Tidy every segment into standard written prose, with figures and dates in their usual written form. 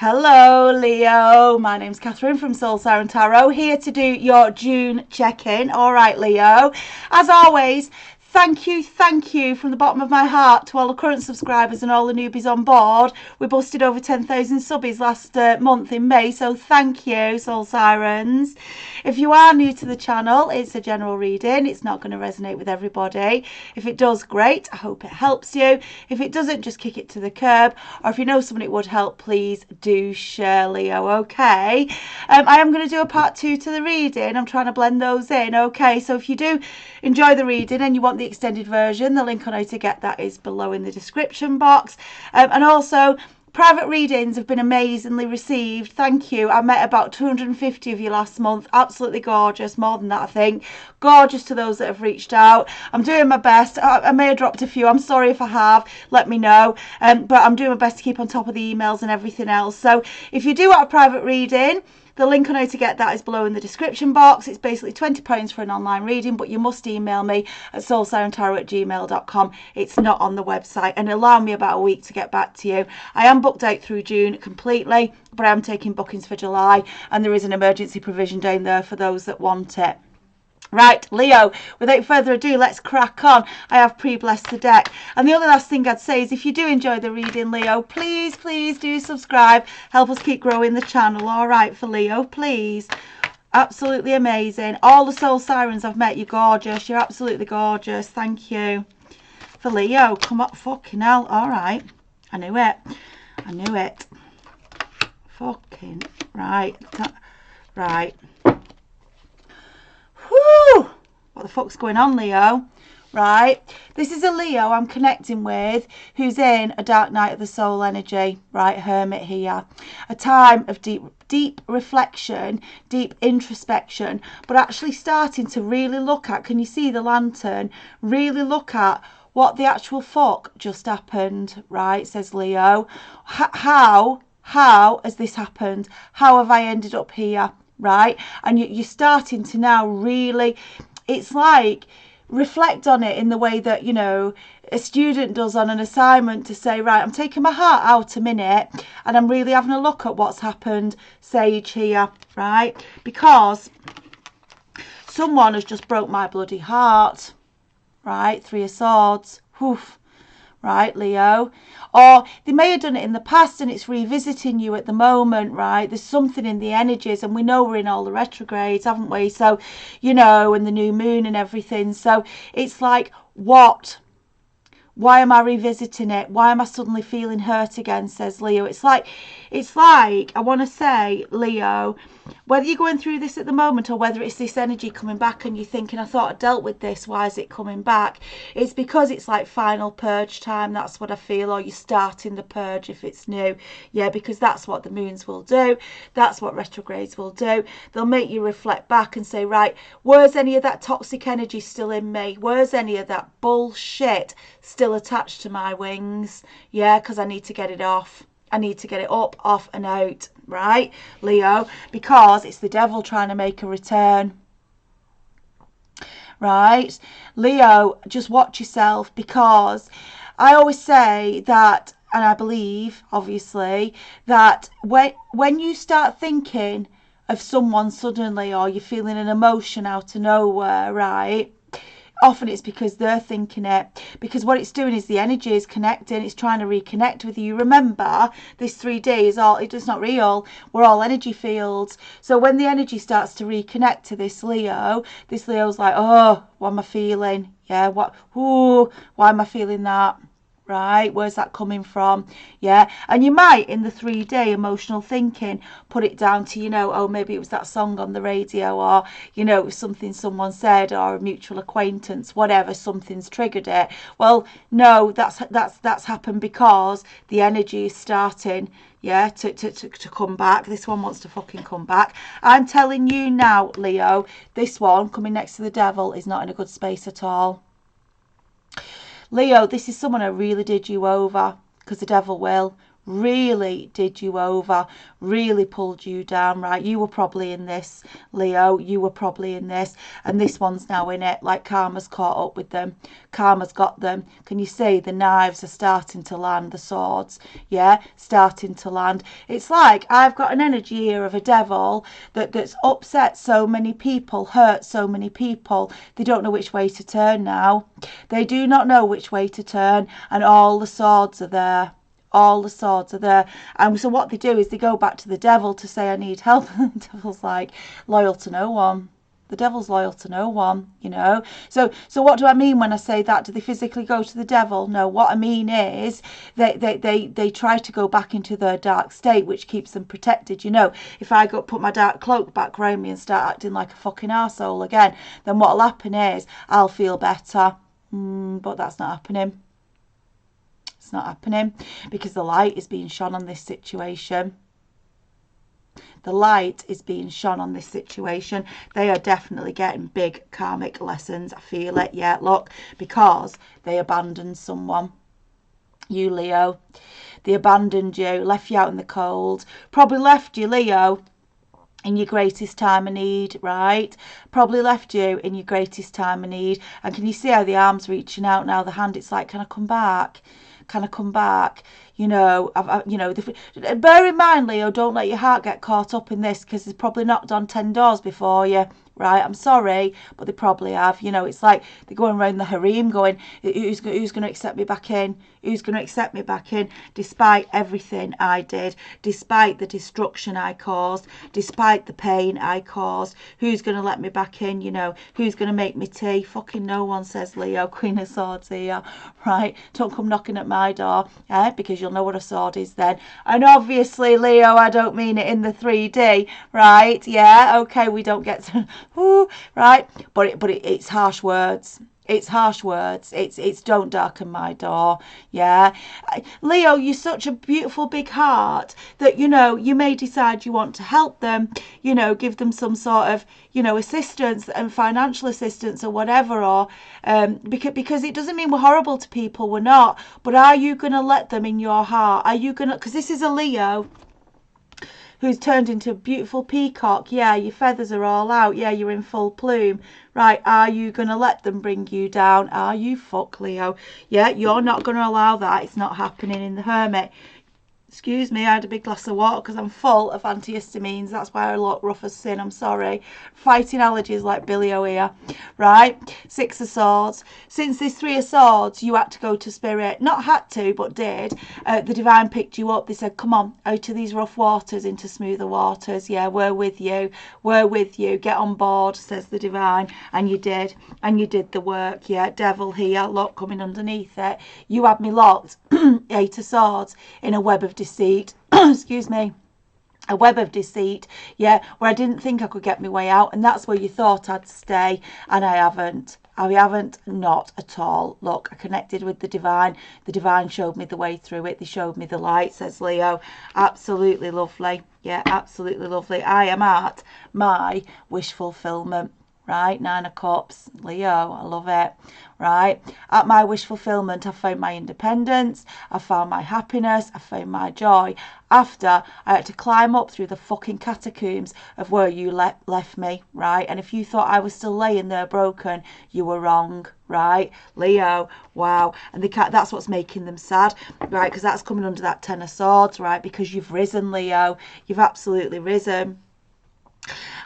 Hello Leo, my name's Catherine from Soul Siren Tarot, here to do your June check-in. All right Leo, as always, thank you from the bottom of my heart to all the current subscribers and all the newbies on board. We busted over 10,000 subbies last month in May, so thank you Soul Sirens. If you are new to the channel, it's a general reading. It's not going to resonate with everybody. If it does, great. I hope it helps you. If it doesn't, just kick it to the curb. Or if you know someone it would help, please do share, Leo, okay? I am going to do a part 2 to the reading. I'm trying to blend those in, okay? So if you do enjoy the reading and you want the extended version, the link on how to get that is below in the description box. And also, private readings have been amazingly received. Thank you. I met about 250 of you last month. Absolutely gorgeous. More than that, I think. Gorgeous to those that have reached out. I'm doing my best. I may have dropped a few. I'm sorry if I have. Let me know. But I'm doing my best to keep on top of the emails and everything else. So if you do want a private reading, the link on how to get that is below in the description box. It's basically £20 for an online reading, but you must email me at soulsirentarot@gmail.com. It's not on the website, and allow me about a week to get back to you. I am booked out through June completely, but I am taking bookings for July, and there is an emergency provision down there for those that want it. Right, Leo, without further ado, let's crack on. I have pre-blessed the deck. And the only last thing I'd say is if you do enjoy the reading, Leo, please do subscribe. Help us keep growing the channel, all right, for Leo, please. Absolutely amazing. All the soul sirens I've met, you're gorgeous. You're absolutely gorgeous. Thank you. For Leo, come on, fucking hell. All right. I knew it. I knew it. Fucking right. Right. Whew! What the fuck's going on, Leo? Right, this is a Leo I'm connecting with who's in a dark night of the soul energy, right, hermit here. A time of deep reflection, deep introspection, but actually starting to really look at, can you see the lantern? Really look at what the actual fuck just happened, right, says Leo. How has this happened? How have I ended up here, right? And you're starting to now really, it's like, reflect on it in the way that, you know, a student does on an assignment to say, right, I'm taking my heart out a minute and I'm really having a look at what's happened, Sage here, right? Because someone has just broke my bloody heart, right? 3 of Swords, woof. Right, Leo, or they may have done it in the past and it's revisiting you at the moment, right? There's something in the energies, and we know we're in all the retrogrades, haven't we? So, you know, and the new moon and everything. So it's like, what? Why am I revisiting it? Why am I suddenly feeling hurt again, says Leo. It's like, I want to say, Leo, whether you're going through this at the moment or whether it's this energy coming back and you're thinking, I thought I dealt with this, why is it coming back? It's because it's like final purge time. That's what I feel. Or you're starting the purge if it's new. Yeah, because that's what the moons will do. That's what retrogrades will do. They'll make you reflect back and say, right, where's any of that toxic energy still in me? Where's any of that bullshit still attached to my wings? Yeah, because I need to get it off. I need to get it up, off and out, right, Leo? Because it's the devil trying to make a return. Right, Leo, just watch yourself, because I always say that, and I believe, obviously, that when you start thinking of someone suddenly, or you're feeling an emotion out of nowhere, right, often it's because they're thinking it, because what it's doing is the energy is connecting, it's trying to reconnect with you. Remember, this 3D is all, it's not real, we're all energy fields. So when the energy starts to reconnect to this Leo's like, oh, what am I feeling? Yeah, why am I feeling that? Right, where's that coming from? Yeah, and you might in the 3D emotional thinking put it down to, you know, oh, maybe it was that song on the radio, or, you know, it was something someone said, or a mutual acquaintance, whatever, something's triggered it. Well, no, that's happened because the energy is starting, yeah, to come back. This one wants to fucking come back. I'm telling you now, Leo, this one coming next to the devil is not in a good space at all. Leo, this is someone who really did you over, because the devil will, really did you over, really pulled you down, right? You were probably in this, Leo, you were probably in this, and this one's now in it, like karma's caught up with them. Karma's got them. Can you see the knives are starting to land, the swords, yeah, starting to land. It's like I've got an energy here of a devil that's upset so many people, hurt so many people. They don't know which way to turn now. They do not know which way to turn, and all the swords are there. All the swords are there. And so what they do is they go back to the devil to say, I need help. And the devil's like, loyal to no one. The devil's loyal to no one, you know. So what do I mean when I say that? Do they physically go to the devil? No, what I mean is they try to go back into their dark state, which keeps them protected. You know, if I go put my dark cloak back around me and start acting like a fucking arsehole again, then what'll happen is I'll feel better. But that's not happening. It's not happening because the light is being shone on this situation. The light is being shone on this situation. They are definitely getting big karmic lessons. I feel it. Yeah, look, because they abandoned someone. You, Leo. They abandoned you, left you out in the cold. Probably left you, Leo, in your greatest time of need, right? Probably left you in your greatest time of need. And can you see how the arm's reaching out now? The hand, it's like, can I come back? Can I come back? You know, bear in mind, Leo, don't let your heart get caught up in this because they've probably knocked on 10 doors before you, right? I'm sorry, but they probably have. You know, it's like they're going around the harem going, who's going to accept me back in? Who's going to accept me back in? Despite everything I did, despite the destruction I caused, despite the pain I caused, who's going to let me back in? You know, who's going to make me tea? Fucking no one, says Leo. Queen of Swords here, right? Don't come knocking at my door, because you'll know what a sword is then. And obviously, Leo, I don't mean it in the 3D, right? Yeah, okay, we don't get to, right? But it's harsh words. It's harsh words. It's don't darken my door. Yeah. Leo, you're such a beautiful big heart that, you know, you may decide you want to help them, you know, give them some sort of, you know, assistance and financial assistance or whatever, or because it doesn't mean we're horrible to people, we're not. But are you going to let them in your heart? Are you going to, because this is a Leo who's turned into a beautiful peacock. Yeah, your feathers are all out. Yeah, you're in full plume. Right, are you going to let them bring you down? Are you? Fuck, Leo. Yeah, you're not going to allow that. It's not happening in the Hermit. Excuse me, I had a big glass of water because I'm full of antihistamines. That's why I look rough as sin. I'm sorry. Fighting allergies like Billy O here. Right? 6 of Swords. Since this 3 of Swords, you had to go to Spirit. Not had to, but did. The Divine picked you up. They said, come on, out of these rough waters into smoother waters. Yeah, we're with you. We're with you. Get on board, says the Divine. And you did. And you did the work. Yeah, Devil here. Look, coming underneath it. You had me locked. 8 of Swords in a web of deceit. Excuse me. A web of deceit, yeah, where I didn't think I could get my way out, and that's where you thought I'd stay, and I haven't. I haven't, not at all. Look, I connected with the Divine. The Divine showed me the way through it. They showed me the light, says Leo. Absolutely lovely. Yeah, absolutely lovely. I am at my wish fulfillment. Right, 9 of Cups, Leo, I love it. Right, at my wish fulfillment, I found my independence, I found my happiness, I found my joy. After I had to climb up through the fucking catacombs of where you left me, right? And if you thought I was still laying there broken, you were wrong, right? Leo, wow. And that's what's making them sad, right? Because that's coming under that 10 of Swords, right? Because you've risen, Leo. You've absolutely risen.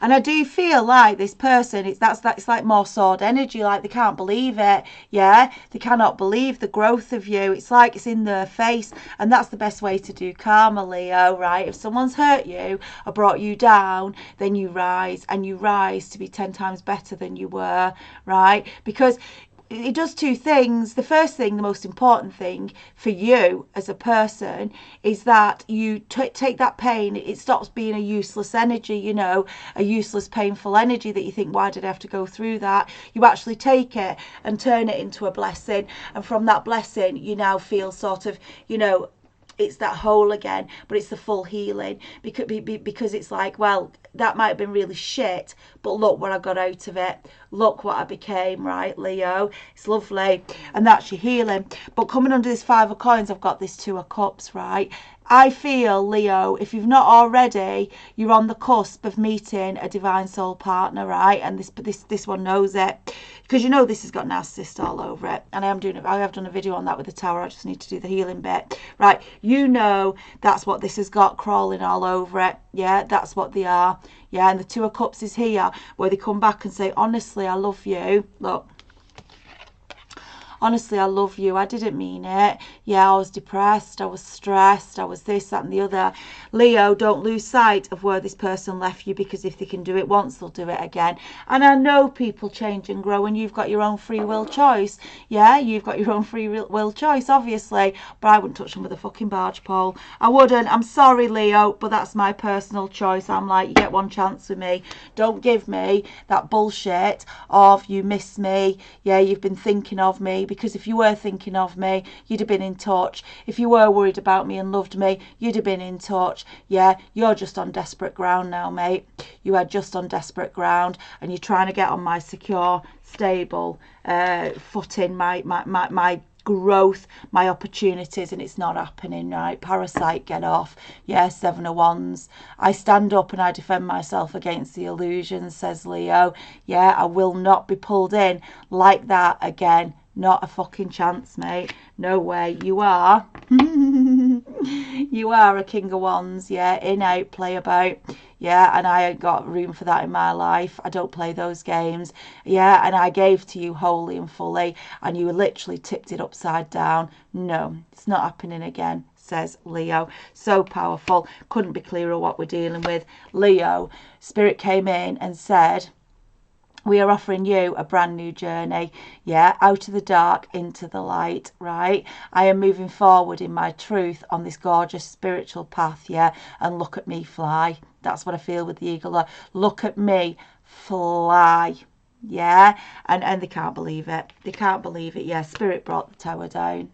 And I do feel like this person, it's like more sword energy, like they can't believe it, yeah? They cannot believe the growth of you. It's like it's in their face, and that's the best way to do karma, Leo, right? If someone's hurt you or brought you down, then you rise, and you rise to be 10 times better than you were, right? Because it does 2 things. The first thing, the most important thing for you as a person, is that you take that pain. It stops being a useless energy, you know, a useless painful energy that you think, why did I have to go through that? You actually take it and turn it into a blessing, and from that blessing you now feel sort of, you know, it's that whole again, but it's the full healing, because it's like, well, that might have been really shit, but look what I got out of it. Look what I became, right, Leo? It's lovely. And that's your healing. But coming under this 5 of Coins, I've got this 2 of Cups, right? I feel, Leo, if you've not already, you're on the cusp of meeting a divine soul partner, right? And this one knows it, because you know this has got narcissist all over it. And I have done a video on that with the tower. I just need to do the healing bit, right? You know that's what this has got crawling all over it. Yeah, that's what they are. Yeah, and the Two of Cups is here, where they come back and say, honestly, I love you. Look. Honestly, I love you. I didn't mean it. Yeah, I was depressed. I was stressed. I was this, that and the other. Leo, don't lose sight of where this person left you, because if they can do it once, they'll do it again. And I know people change and grow, and you've got your own free will choice. Yeah, you've got your own free will choice, obviously. But I wouldn't touch them with a fucking barge pole. I wouldn't. I'm sorry, Leo, but that's my personal choice. I'm like, you get one chance with me. Don't give me that bullshit of you miss me. Yeah, you've been thinking of me. Because if you were thinking of me, you'd have been in touch. If you were worried about me and loved me, you'd have been in touch. Yeah, you're just on desperate ground now, mate. You are just on desperate ground, and you're trying to get on my secure, stable footing, my growth, my opportunities, and it's not happening, right? Parasite, get off. Yeah, Seven of Wands. I stand up and I defend myself against the illusions, says Leo. Yeah, I will not be pulled in like that again. Not a fucking chance, mate. No way. You are. You are a King of Wands. Yeah, in, out, play about. Yeah, and I ain't got room for that in my life. I don't play those games. Yeah, and I gave to you wholly and fully, and you literally tipped it upside down. No, it's not happening again, says Leo. So powerful. Couldn't be clearer what we're dealing with. Leo, Spirit came in and said, we are offering you a brand new journey, yeah, out of the dark into the light, right? I am moving forward in my truth on this gorgeous spiritual path, yeah, and look at me fly. That's what I feel with the eagle. Look at me fly, yeah, and they can't believe it. They can't believe it, yeah. Spirit brought the tower down.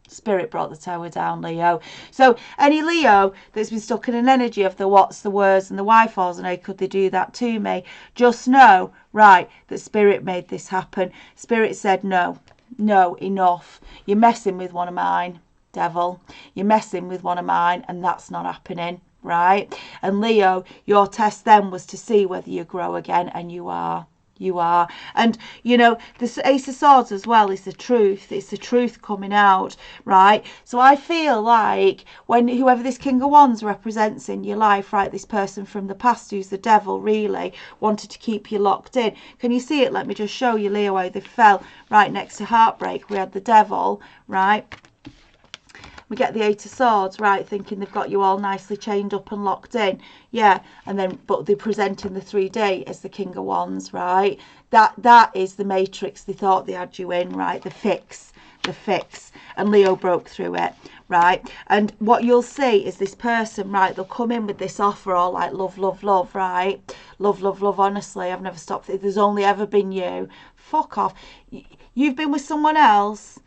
Spirit brought the tower down, Leo. So any Leo that's been stuck in an energy of the what's, the words and the why fors, and how could they do that to me, just know, right, that Spirit made this happen. Spirit said, no, enough. You're messing with one of mine, devil. You're messing with one of mine, and that's not happening, right? And Leo, your test then was to see whether you grow again, and you are. You are. And you know, the Ace of Swords as well is the truth. It's the truth coming out, right? So I feel like when whoever this King of Wands represents in your life, right, this person from the past who's the devil, really wanted to keep you locked in. Can you see it? Let me just show you, Leo, how they fell. Right next to heartbreak, we had the devil, right? We get the Eight of Swords, right, thinking they've got you all nicely chained up and locked in. Yeah, and then, but they're presenting the 3D as the King of Wands, right? That is the matrix they thought they had you in, right? The fix. And Leo broke through it, right? And what you'll see is this person, right, they'll come in with this offer all like love, right? Love, honestly, I've never stopped. There's only ever been you. Fuck off. You've been with someone else.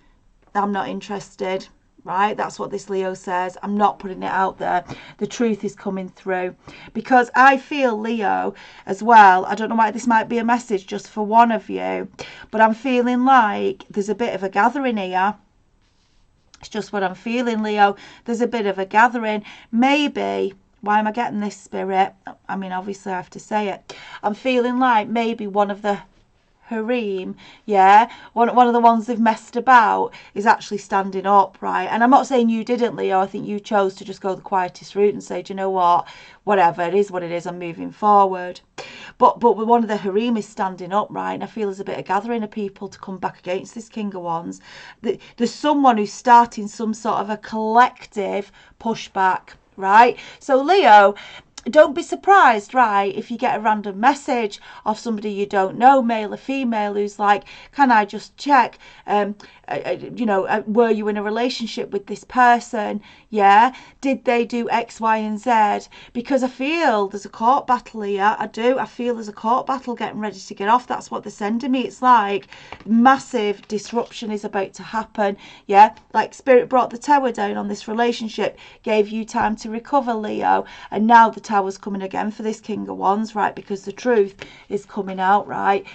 I'm not interested. Right, that's what this Leo says. I'm not putting it out there. The truth is coming through, because I feel, Leo, as well, I don't know why this might be a message just for one of you, but I'm feeling like there's a bit of a gathering here. It's just what I'm feeling, Leo. There's a bit of a gathering. Maybe, why am I getting this, Spirit? I mean, obviously I have to say it. I'm feeling like maybe one of the harem, yeah, one of the ones they've messed about is actually standing up, right? And I'm not saying you didn't, Leo. I think you chose to just go the quietest route and say, do you know what, whatever, it is what it is, I'm moving forward. But one of the harem is standing up, right? And I feel there's a bit of gathering of people to come back against this King of Wands. There's someone who's starting some sort of a collective pushback, right? So Leo, don't be surprised, right, if you get a random message of somebody you don't know, male or female, who's like, can I just check, were you in a relationship with this person? Yeah. Did they do X, Y, and Z? Because I feel there's a court battle here. I do. I feel there's a court battle getting ready to get off. That's what they're sending me. It's like massive disruption is about to happen. Yeah. Like Spirit brought the tower down on this relationship, gave you time to recover, Leo. And now the tower's coming again for this King of Wands, right? Because the truth is coming out, right?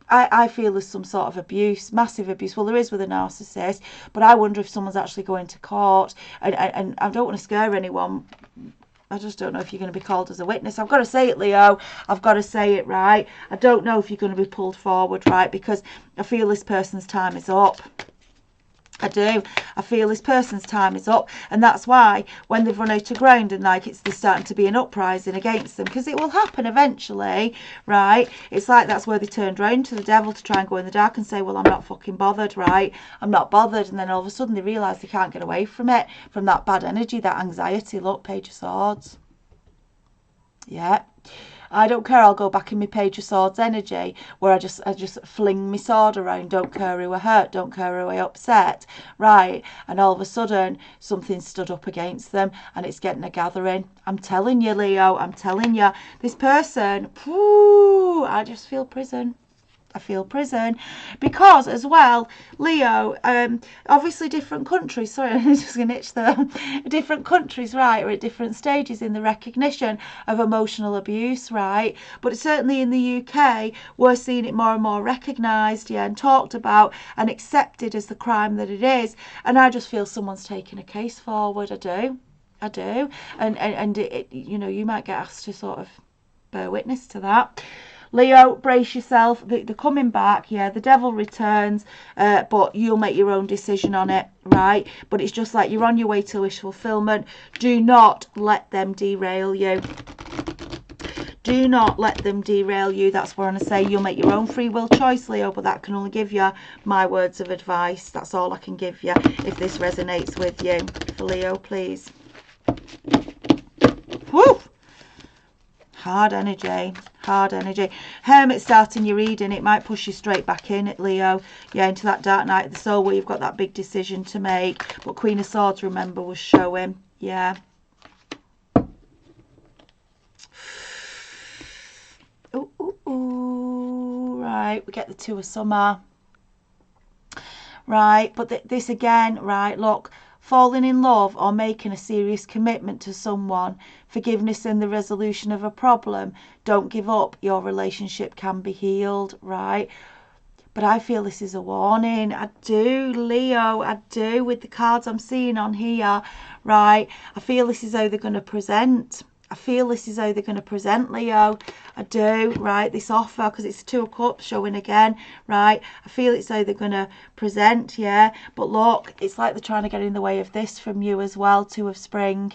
I feel there's some sort of abuse, massive abuse. Well, there is with a narcissist, but I wonder if someone's actually going to court. And I don't want to scare anyone. I just don't know if you're going to be called as a witness. I've got to say it, Leo. I've got to say it, right? I don't know if you're going to be pulled forward, right? Because I feel this person's time is up. I do. I feel this person's time is up, and that's why when they've run out of ground and like there's starting to be an uprising against them, because it will happen eventually, right? It's like that's where they turned round to the devil to try and go in the dark and say, well, I'm not fucking bothered, right? I'm not bothered. And then all of a sudden they realise they can't get away from it, from that bad energy, that anxiety. Look, Page of Swords. Yeah. I don't care, I'll go back in my Page of Swords energy, where I just fling my sword around, don't care who I hurt, don't care who I upset, right? And all of a sudden, something stood up against them, and it's getting a gathering. I'm telling you, Leo, I'm telling you, this person, whoo, I just feel prison. I feel prison, because as well, Leo, obviously different countries, sorry, I'm just going to itch there, different countries, right, are at different stages in the recognition of emotional abuse, right? But certainly in the UK, we're seeing it more and more recognised, yeah, and talked about and accepted as the crime that it is. And I just feel someone's taking a case forward. I do. And it, you know, you might get asked to sort of bear witness to that. Leo, brace yourself. They're coming back. Yeah, the devil returns, but you'll make your own decision on it, right? But it's just like you're on your way to wish fulfillment. Do not let them derail you. Do not let them derail you. That's what I'm going to say. You'll make your own free will choice, Leo, but that can only give you my words of advice. That's all I can give you if this resonates with you. For Leo, please. Woo! Hard energy, hard energy. Hermit starting your reading, it might push you straight back in, Leo. Yeah, into that dark night of the soul where you've got that big decision to make. But Queen of Swords, remember, was showing. Yeah. Ooh, ooh, ooh. Right, we get the Two of Summer. Right, but this again, right, look. Falling in love or making a serious commitment to someone, forgiveness and the resolution of a problem. Don't give up. Your relationship can be healed, right? But I feel this is a warning. I do, Leo. I do, with the cards I'm seeing on here, right? I feel this is how they're going to present. I feel this is how they're going to present, Leo. I do, right? This offer, because it's Two of Cups showing again, right? I feel it's how they're going to present, yeah? But look, it's like they're trying to get in the way of this from you as well, Two of Spring.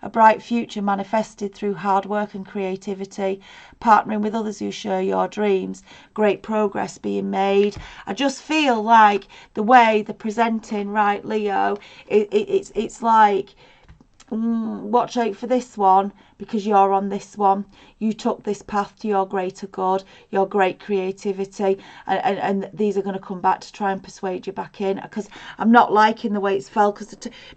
A bright future manifested through hard work and creativity, partnering with others who share your dreams, great progress being made. I just feel like the way they're presenting, right, Leo, it's like, watch out for this one, because you're on this one. You took this path to your greater good, your great creativity, and these are going to come back to try and persuade you back in, because I'm not liking the way it's felt,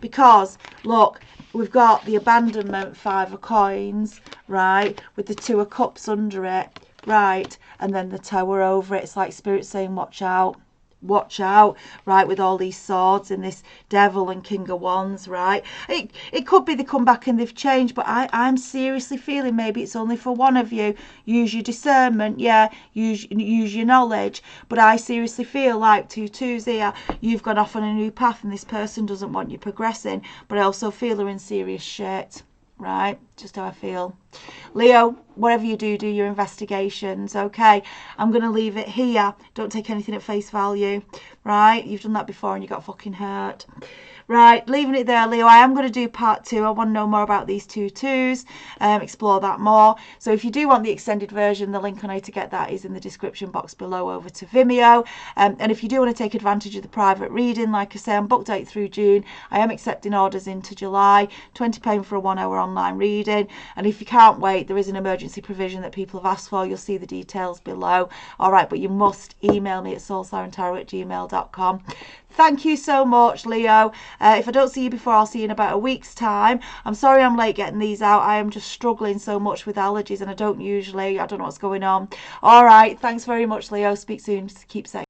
because look, we've got the abandonment, Five of Coins, right, with the Two of Cups under it, right, and then the Tower over it. It's like Spirit saying watch out. Watch out, right, with all these swords and this devil and King of Wands, right? It could be they come back and they've changed, but I'm seriously feeling maybe it's only for one of you. Use your discernment, yeah, use your knowledge, but I seriously feel like two twos here, you've gone off on a new path and this person doesn't want you progressing, but I also feel they're in serious shit. Right, just how I feel. Leo, whatever you do, do your investigations, okay? I'm going to leave it here. Don't take anything at face value, right? You've done that before and you got fucking hurt. Right, leaving it there, Leo. I am going to do part 2. I want to know more about these two twos, explore that more. So if you do want the extended version, the link on how to get that is in the description box below over to Vimeo. And if you do want to take advantage of the private reading, like I say, I'm booked out through June. I am accepting orders into July. £20 for a 1-hour online reading. And if you can't wait, there is an emergency provision that people have asked for. You'll see the details below. All right, but you must email me at soulsirentarot@gmail.com. Thank you so much, Leo. If I don't see you before, I'll see you in about a week's time. I'm sorry I'm late getting these out. I am just struggling so much with allergies, and I don't know what's going on. All right, thanks very much, Leo. Speak soon. Keep safe.